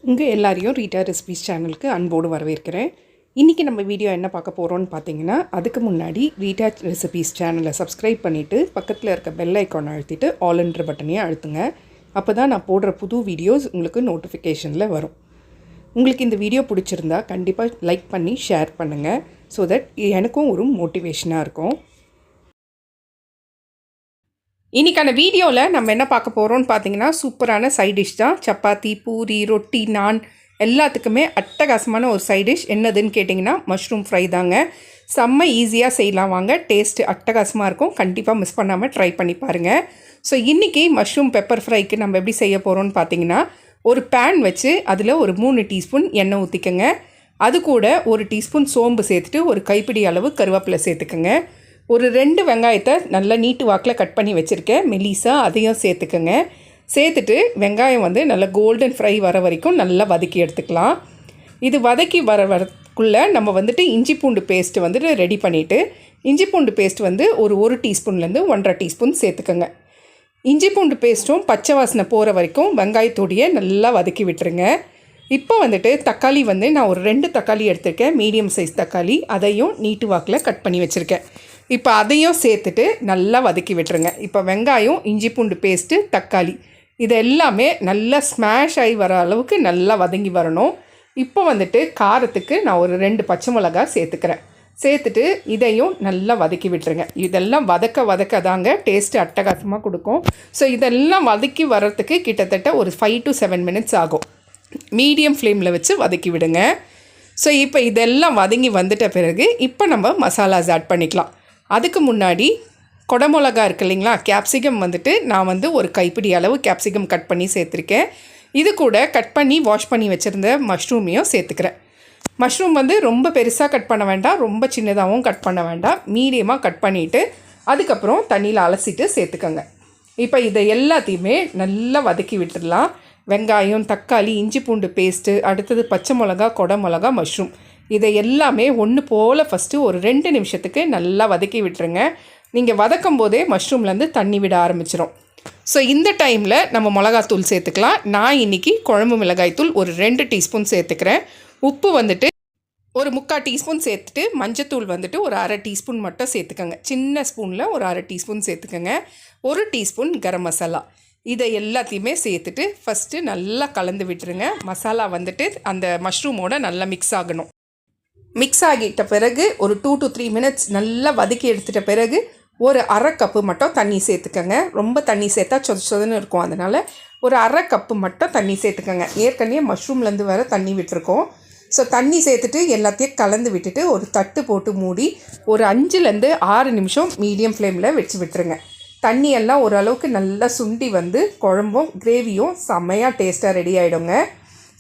உங்கள் எல்லாரையும் Rita recipes சேனலுக்கு அன்போடு வரவேற்கிறேன். இன்றைக்கி நம்ம வீடியோ என்ன பார்க்க போகிறோன்னு பார்த்தீங்கன்னா, அதுக்கு முன்னாடி ரீட்டா ரெசிபீஸ் சேனலை சப்ஸ்கிரைப் பண்ணிவிட்டு பக்கத்தில் இருக்க பெல் ஐக்கான் அழுத்திட்டு ஆல்ன்ற பட்டனையும் அழுத்துங்க. அப்போ தான் நான் போடுற புது வீடியோஸ் உங்களுக்கு நோட்டிஃபிகேஷனில் வரும். உங்களுக்கு இந்த வீடியோ பிடிச்சிருந்தா கண்டிப்பாக லைக் பண்ணி ஷேர் பண்ணுங்கள். ஸோ தட் எனக்கும் ஒரு மோட்டிவேஷனாக இருக்கும். இன்றைக்கான வீடியோவில் நம்ம என்ன பார்க்க போகிறோம்னு பார்த்தீங்கன்னா, சூப்பரான சைட் டிஷ் தான். சப்பாத்தி, பூரி, ரொட்டி, நான் எல்லாத்துக்குமே அட்டகாசமான ஒரு சைட் டிஷ். என்னதுன்னு கேட்டிங்கன்னா, மஷ்ரூம் ஃப்ரை தாங்க. செம்ம ஈஸியாக செய்யலாம் வாங்க. டேஸ்ட்டு அட்டகாசமாக இருக்கும். கண்டிப்பாக மிஸ் பண்ணாமல் ட்ரை பண்ணி பாருங்கள். ஸோ இன்றைக்கி மஷ்ரூம் பெப்பர் ஃப்ரைக்கு நம்ம எப்படி செய்ய போகிறோம்னு பார்த்தீங்கன்னா, ஒரு பேன் வச்சு அதில் ஒரு 3 டீஸ்பூன் எண்ணெய் ஊற்றிக்கங்க. அது கூட 1 டீஸ்பூன் சோம்பு சேர்த்துட்டு ஒரு கைப்பிடி அளவு கருவேப்பிலை சேர்த்துக்கங்க. ஒரு 2 வெங்காயத்தை நல்லா நீட்டு வாக்கில் கட் பண்ணி வச்சுருக்கேன் மெலிசாக, அதையும் சேர்த்துக்கங்க. சேர்த்துட்டு வெங்காயம் நல்லா கோல்டன் ஃப்ரை வர வரைக்கும் நல்லா வதக்கி எடுத்துக்கலாம். இது வதக்கி வரக்குள்ளே நம்ம இஞ்சி பூண்டு பேஸ்ட்டு ரெடி பண்ணிவிட்டு, இஞ்சி பூண்டு பேஸ்ட் ஒரு டீஸ்பூன்லேருந்து 1.5 டீஸ்பூன் சேர்த்துக்கங்க. இஞ்சி பூண்டு பேஸ்ட்டும் பச்சை வாசனை போகிற வரைக்கும் வெங்காயத்தோடையே நல்லா வதக்கி விட்டுருங்க. இப்போ தக்காளி நான் ஒரு 2 தக்காளி எடுத்திருக்கேன், மீடியம் சைஸ் தக்காளி. அதையும் நீட்டு வாக்கில் கட் பண்ணி வச்சுருக்கேன். இப்போ அதையும் சேர்த்துட்டு நல்லா வதக்கி விட்டுருங்க. இப்போ வெங்காயம், இஞ்சி பூண்டு பேஸ்ட்டு, தக்காளி இது எல்லாமே நல்லா ஸ்மாஷ் ஆகி வர அளவுக்கு நல்லா வதங்கி வரணும். இப்போ காரத்துக்கு நான் ஒரு 2 பச்சை மிளகாய் சேர்த்துக்கிறேன். சேர்த்துட்டு இதையும் நல்லா வதக்கி விட்டுருங்க. இதெல்லாம் வதக்க தாங்க டேஸ்ட்டு அட்டகாசமாக கொடுக்கும். ஸோ இதெல்லாம் வதக்கி வர்றதுக்கு கிட்டத்தட்ட ஒரு 5 to 7 மினிட்ஸ் ஆகும். மீடியம் ஃப்ளேமில் வச்சு வதக்கி விடுங்க. ஸோ இப்போ இதெல்லாம் வதங்கி வந்துட்ட பிறகு இப்போ நம்ம மசாலாஸ் ஆட் பண்ணிக்கலாம். அதுக்கு முன்னாடி கொடமிளகா இருக்குது இல்லைங்களா, கேப்சிகம் நான் ஒரு கைப்பிடி அளவு கேப்சிகம் கட் பண்ணி சேர்த்துருக்கேன். இது கூட கட் பண்ணி வாஷ் பண்ணி வச்சுருந்த மஷ்ரூமையும் சேர்த்துக்கிறேன். மஷ்ரூம் ரொம்ப பெருசாக கட் பண்ண வேண்டாம், ரொம்ப சின்னதாகவும் கட் பண்ண வேண்டாம், மீடியமாக கட் பண்ணிவிட்டு அதுக்கப்புறம் தண்ணியில் அலசிட்டு சேர்த்துக்கோங்க. இப்போ இதை எல்லாத்தையுமே நல்லா வதக்கி விட்டுடலாம். வெங்காயம், தக்காளி, இஞ்சி பூண்டு பேஸ்ட்டு, அடுத்தது பச்சை மிளகா, கொடமிளகா, மஷ்ரூம் இதை எல்லாமே ஒன்று போல் ஃபஸ்ட்டு ஒரு 2 நிமிஷத்துக்கு நல்லா வதக்கி விட்டுருங்க. நீங்கள் வதக்கும் போதே மஷ்ரூம்லேருந்து தண்ணி விட ஆரம்பிச்சிடும். ஸோ இந்த டைமில் நம்ம மிளகாத்தூள் சேர்த்துக்கலாம். நான் இன்றைக்கி குழம்பு மிளகாய்த்தூள் ஒரு 2 டீஸ்பூன் சேர்த்துக்கிறேன். உப்பு ஒரு 3/4 டீஸ்பூன் சேர்த்துட்டு, மஞ்சத்தூள் ஒரு 1/2 டீஸ்பூன் மட்டும் சேர்த்துக்கோங்க. சின்ன ஸ்பூனில் ஒரு 1/2 டீஸ்பூன் சேர்த்துக்கோங்க. 1 டீஸ்பூன் கரம் மசாலா இதை எல்லாத்தையுமே சேர்த்துட்டு ஃபஸ்ட்டு நல்லா கலந்து விட்டுருங்க. மசாலா அந்த மஷ்ரூமோட நல்லா மிக்ஸ் ஆகணும். மிக்ஸ் ஆகிட்ட பிறகு ஒரு 2 to 3 மினிட்ஸ் நல்லா வதக்கி எடுத்துகிட்ட பிறகு ஒரு 1/2 கப்பு மட்டும் தண்ணி சேர்த்துக்கங்க. ரொம்ப தண்ணி சேர்த்தா சொதன்னு இருக்கும், அதனால் ஒரு 1/2 கப்பு மட்டும் தண்ணி சேர்த்துக்கங்க. ஏற்கனவே மஷ்ரூம்லேருந்து வர தண்ணி விட்டுருக்கோம். ஸோ தண்ணி சேர்த்துட்டு எல்லாத்தையும் கலந்து விட்டுட்டு ஒரு தட்டு போட்டு மூடி ஒரு 5லேருந்து 6 நிமிஷம் மீடியம் ஃப்ளேமில் வச்சு விட்டுருங்க. தண்ணியெல்லாம் ஓரளவுக்கு நல்லா சுண்டி குழம்பும் கிரேவியும் செம்மையாக டேஸ்ட்டாக ரெடி ஆகிடுங்க.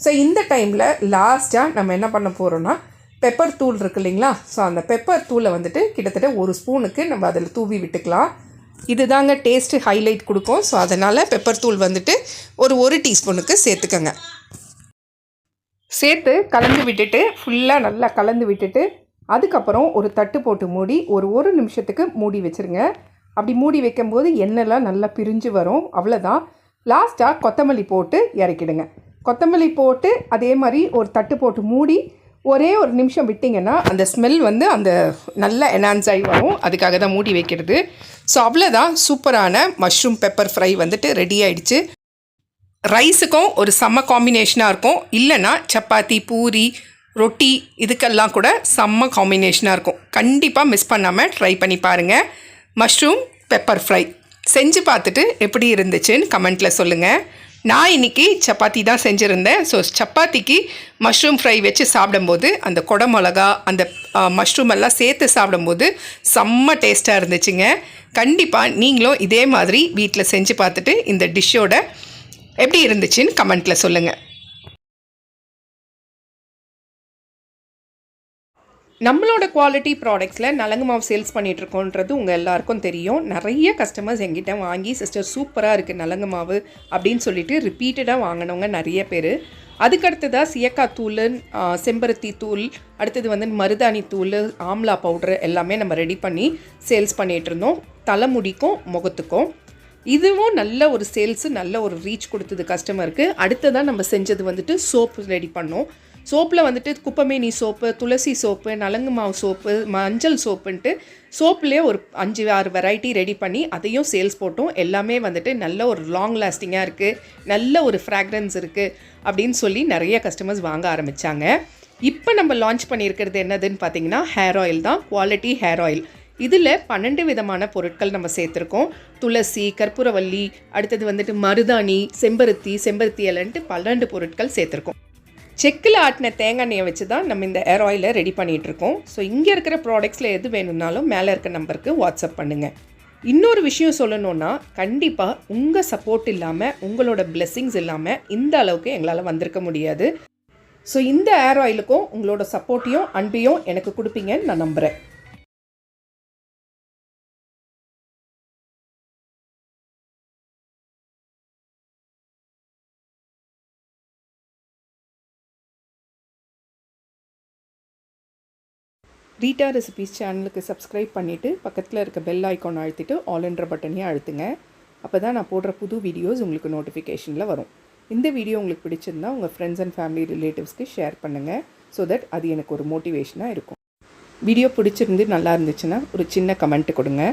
ஸோ இந்த டைமில் லாஸ்ட்டாக நம்ம என்ன பண்ண போகிறோன்னா, பெப்பர் தூள் இருக்குது இல்லைங்களா, ஸோ அந்த பெப்பர் தூளை கிட்டத்தட்ட 1 ஸ்பூனுக்கு நம்ம அதில் தூவி விட்டுக்கலாம். இது தாங்க டேஸ்ட்டு ஹைலைட் கொடுக்கும். ஸோ அதனால் பெப்பர் தூள் ஒரு 1 டீஸ்பூனுக்கு சேர்த்துக்கங்க. சேர்த்து கலந்து விட்டுட்டு ஃபுல்லாக நல்லா கலந்து விட்டுட்டு அதுக்கப்புறம் ஒரு தட்டு போட்டு மூடி ஒரு நிமிஷத்துக்கு மூடி வச்சுருங்க. அப்படி மூடி வைக்கும்போது எண்ணெய்லாம் நல்லா பிரிஞ்சு வரும். அவ்வளோதான். லாஸ்ட்டாக கொத்தமல்லி போட்டு இறக்கிடுங்க. கொத்தமல்லி போட்டு அதே மாதிரி ஒரு தட்டு போட்டு மூடி ஒரே 1 நிமிஷம் விட்டிங்கன்னா அந்த ஸ்மெல் அந்த நல்லா என்ஹான்ஸ் ஆகி வரும். அதுக்காக தான் மூடி வைக்கிறது. ஸோ அவ்வளோதான், சூப்பரான மஷ்ரூம் பெப்பர் ஃப்ரை ரெடி ஆகிடுச்சு. ரைஸுக்கும் ஒரு செம்ம காம்பினேஷனாக இருக்கும். இல்லைன்னா சப்பாத்தி, பூரி, ரொட்டி இதுக்கெல்லாம் கூட செம்ம காம்பினேஷனாக இருக்கும். கண்டிப்பாக மிஸ் பண்ணாமல் ட்ரை பண்ணி பாருங்கள். மஷ்ரூம் பெப்பர் ஃப்ரை செஞ்சு பார்த்துட்டு எப்படி இருந்துச்சுன்னு கமெண்ட்டில் சொல்லுங்கள். நான் இன்றைக்கி சப்பாத்தி தான் செஞ்சுருந்தேன். ஸோ சப்பாத்திக்கு மஷ்ரூம் ஃப்ரை வச்சு சாப்பிடும்போது அந்த கொடமிளகா, அந்த மஷ்ரூம் எல்லாம் சேர்த்து சாப்பிடும்போது செம்ம டேஸ்ட்டாக இருந்துச்சுங்க. கண்டிப்பாக நீங்களும் இதே மாதிரி வீட்டில் செஞ்சு பார்த்துட்டு இந்த டிஷ்ஷோட எப்படி இருந்துச்சுன்னு கமெண்ட்டில் சொல்லுங்கள். நம்மளோட குவாலிட்டி ப்ராடக்ட்ஸில் நலங்கு மாவு சேல்ஸ் பண்ணிகிட்ருக்கோன்றது உங்கள் எல்லாருக்கும் தெரியும். நிறைய கஸ்டமர்ஸ் எங்கிட்ட வாங்கி சிஸ்டர் சூப்பராக இருக்குது நலங்கு மாவு அப்படின்னு சொல்லிட்டு ரிப்பீட்டடாக வாங்கினவங்க நிறைய பேர். அதுக்கடுத்ததாக சியக்காய் தூள், செம்பருத்தி தூள், அடுத்தது மருதாணி தூள், ஆம்லா பவுட்ரு எல்லாமே நம்ம ரெடி பண்ணி சேல்ஸ் பண்ணிகிட்ருந்தோம். தலைமுடிக்கும் முகத்துக்கும். இதுவும் நல்ல ஒரு சேல்ஸு, நல்ல ஒரு ரீச் கொடுத்தது கஸ்டமருக்கு. அடுத்ததான் நம்ம செஞ்சது வந்துட்டு சோப்பு ரெடி பண்ணோம். சோப்பில் வந்துட்டு குப்பைமேனி சோப்பு, துளசி சோப்பு, நலங்கு மாவு சோப்பு, மஞ்சள் சோப்புன்ட்டு சோப்புலேயே ஒரு 5-6 வெரைட்டி ரெடி பண்ணி அதையும் சேல்ஸ் போட்டோம். எல்லாமே வந்துட்டு நல்ல ஒரு லாங் லாஸ்டிங்காக இருக்குது, நல்ல ஒரு ஃப்ராக்ரன்ஸ் இருக்குது அப்படின்னு சொல்லி நிறைய கஸ்டமர்ஸ் வாங்க ஆரம்பித்தாங்க. இப்போ நம்ம லான்ச் பண்ணியிருக்கிறது என்னதுன்னு பார்த்தீங்கன்னா ஹேர் ஆயில் தான், குவாலிட்டி ஹேர் ஆயில். இதில் 12 விதமான பொருட்கள் நம்ம சேர்த்துருக்கோம். துளசி, கற்பூரவல்லி, அடுத்தது வந்துட்டு மருதாணி, செம்பருத்தி இலைன்ட்டு 12 பொருட்கள் சேர்த்துருக்கோம். செக்கில் ஆட்டின தேங்காய் எண்ணெயை வச்சு தான் நம்ம இந்த ஹேர் ஆயிலை ரெடி பண்ணிகிட்ருக்கோம். ஸோ இங்கே இருக்கிற ப்ராடக்ட்ஸில் எது வேணும்னாலும் மேலே இருக்க நம்பருக்கு வாட்ஸ்அப் பண்ணுங்கள். இன்னொரு விஷயம் சொல்லணுன்னா, கண்டிப்பாக உங்கள் சப்போர்ட் இல்லாமல், உங்களோட பிளெஸ்ஸிங்ஸ் இல்லாமல் இந்த அளவுக்கு எங்களால் வந்திருக்க முடியாது. ஸோ இந்த ஹேர் ஆயிலுக்கும் உங்களோட சப்போர்ட்டையும் அன்பையும் எனக்கு கொடுப்பீங்கன்னு நான் நம்புகிறேன். ரீட்டா ரெசிபீஸ் சேனலுக்கு சப்ஸ்கிரைப் பண்ணிவிட்டு பக்கத்தில் இருக்க பெல் ஐக்கான் அழுத்திட்டு ஆல்ன்ற பட்டனையும் அழுத்துங்க. அப்போ தான் நான் போடுற புது வீடியோஸ் உங்களுக்கு நோட்டிஃபிகேஷனில் வரும். இந்த வீடியோ உங்களுக்கு பிடிச்சிருந்தா உங்கள் ஃப்ரெண்ட்ஸ் அண்ட் ஃபேமிலி ரிலேட்டிவ்ஸ்க்கு ஷேர் பண்ணுங்கள். ஸோ தட் அது எனக்கு ஒரு மோட்டிவேஷனாக இருக்கும். வீடியோ பிடிச்சிருந்து நல்லா இருந்துச்சுன்னா ஒரு சின்ன கமெண்ட் கொடுங்க.